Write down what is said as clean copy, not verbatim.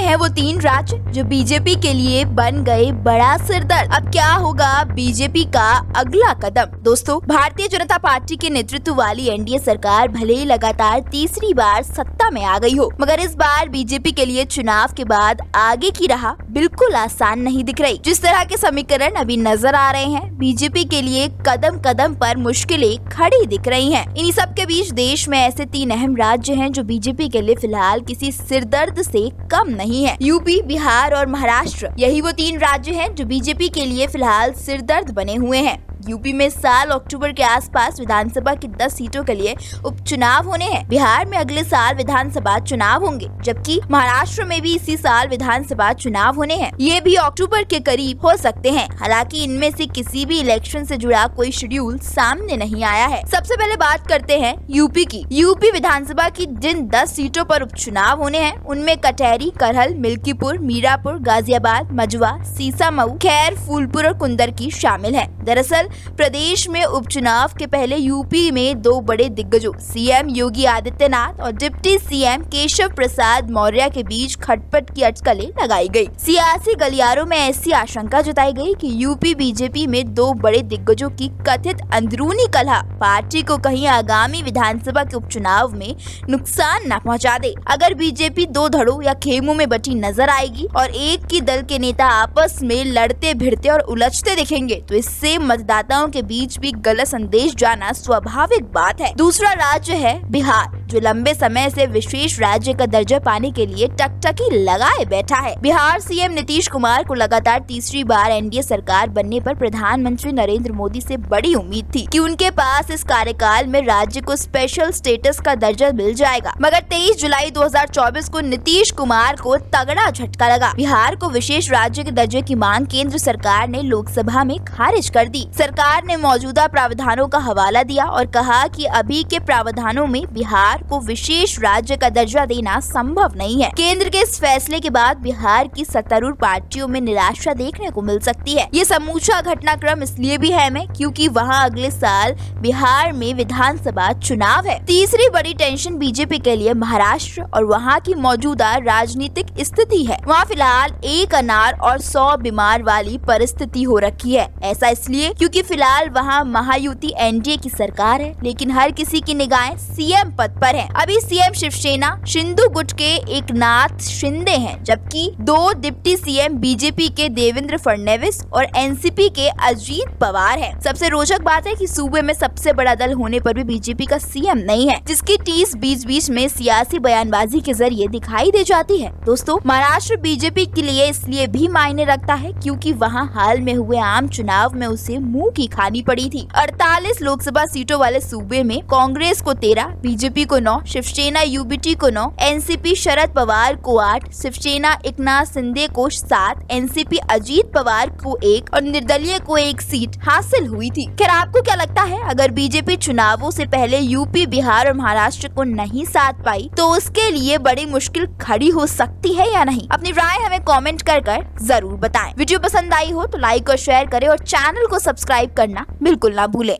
हैं वो 3 राज्य जो बीजेपी के लिए बन गए बड़ा सिरदर्द। अब क्या होगा बीजेपी का अगला कदम? दोस्तों, भारतीय जनता पार्टी के नेतृत्व वाली एनडीए सरकार भले ही लगातार तीसरी बार सत्ता में आ गई हो, मगर इस बार बीजेपी के लिए चुनाव के बाद आगे की राह बिल्कुल आसान नहीं दिख रही। जिस तरह के समीकरण अभी नजर आ रहे हैं, बीजेपी के लिए कदम कदम पर मुश्किलें खड़ी दिख रही हैं। इन्हीं सब के बीच देश में ऐसे 3 अहम राज्य हैं जो बीजेपी के लिए फिलहाल किसी सिरदर्द से कम नहीं है। यूपी, बिहार और महाराष्ट्र, यही वो 3 राज्य हैं जो बीजेपी के लिए फिलहाल सिरदर्द बने हुए हैं। यूपी में साल अक्टूबर के आसपास विधानसभा की 10 सीटों के लिए उपचुनाव होने हैं। बिहार में अगले साल विधानसभा चुनाव होंगे, जबकि महाराष्ट्र में भी इसी साल विधानसभा चुनाव होने हैं। ये भी अक्टूबर के करीब हो सकते हैं। हालांकि इनमें से किसी भी इलेक्शन से जुड़ा कोई शेड्यूल सामने नहीं आया है। सबसे पहले बात करते हैं यूपी की। यूपी विधानसभा की जिन 10 सीटों पर उपचुनाव होने हैं, उनमें कटहरी, करहल, मिल्कीपुर, मीरापुर, गाजियाबाद, मजुआ, सीसामऊ, खैर, फूलपुर और कुंदरकी शामिल है। दरअसल प्रदेश में उपचुनाव के पहले यूपी में 2 बड़े दिग्गजों सीएम योगी आदित्यनाथ और डिप्टी सीएम केशव प्रसाद मौर्य के बीच खटपट की अटकलें लगाई गई। सियासी गलियारों में ऐसी आशंका जताई गई कि यूपी बीजेपी में 2 बड़े दिग्गजों की कथित अंदरूनी कलह पार्टी को कहीं आगामी विधानसभा के उपचुनाव में नुकसान न पहुंचा दे। अगर बीजेपी 2 धड़ों या खेमों में बटी नजर आएगी और एक की दल के नेता आपस में लड़ते भिड़ते और उलझते दिखेंगे, तो इससे मतदाताओं के बीच भी गलत संदेश जाना स्वाभाविक बात है। दूसरा राज्य है बिहार, जो लंबे समय से विशेष राज्य का दर्जा पाने के लिए टकटकी लगाए बैठा है। बिहार सीएम नीतीश कुमार को लगातार तीसरी बार एनडीए सरकार बनने पर प्रधानमंत्री नरेंद्र मोदी से बड़ी उम्मीद थी कि उनके पास इस कार्यकाल में राज्य को स्पेशल स्टेटस का दर्जा मिल जाएगा। मगर 23 जुलाई 2024 को नीतीश कुमार को तगड़ा झटका लगा। बिहार को विशेष राज्य के दर्जे की मांग केंद्र सरकार ने लोकसभा में खारिज कर दी। सरकार ने मौजूदा प्रावधानों का हवाला दिया और कहा कि अभी के प्रावधानों में बिहार को विशेष राज्य का दर्जा देना संभव नहीं है। केंद्र के इस फैसले के बाद बिहार की सत्तारूढ़ पार्टियों में निराशा देखने को मिल सकती है। ये समूचा घटनाक्रम इसलिए भी अहम है क्योंकि वहां अगले साल बिहार में विधानसभा चुनाव है। तीसरी बड़ी टेंशन बीजेपी के लिए महाराष्ट्र और वहां की मौजूदा राजनीतिक स्थिति है। वहां फिलहाल 1 अनार और 100 बीमार वाली परिस्थिति हो रखी है। ऐसा इसलिए क्योंकि फिलहाल वहां महायुति एनडीए की सरकार है, लेकिन हर किसी की निगाहें सीएम पद पर है। अभी सीएम शिवसेना शिंदे गुट के एकनाथ शिंदे हैं, जबकि 2 डिप्टी सीएम बीजेपी के देवेंद्र फडणवीस और एनसीपी के अजीत पवार हैं। सबसे रोचक बात है कि सूबे में सबसे बड़ा दल होने पर भी बीजेपी का सीएम नहीं है, जिसकी टीस बीच बीच में सियासी बयानबाजी के जरिए दिखाई दे जाती है। दोस्तों, महाराष्ट्र बीजेपी के लिए इसलिए भी मायने रखता है क्योंकि वहां हाल में हुए आम चुनाव में उसे मुंह की खानी पड़ी थी। 48 लोकसभा सीटों वाले सूबे में कांग्रेस को 13, बीजेपी को 9, शिवसेना यूबीटी को 9, एनसीपी शरद पवार को 8, शिवसेना एकनाथ शिंदे को 7, एनसीपी अजीत पवार को 1 और निर्दलीय को 1 सीट हासिल हुई थी। खैर, आपको क्या लगता है, अगर बीजेपी चुनावों से पहले यूपी, बिहार और महाराष्ट्र को नहीं साथ पाई तो उसके लिए बड़ी मुश्किल खड़ी हो सकती है या नहीं? अपनी राय हमें कमेंट कर जरूर बताएं। वीडियो पसंद आई हो तो लाइक और शेयर करें और चैनल को सब्सक्राइब करना बिल्कुल ना भूलें।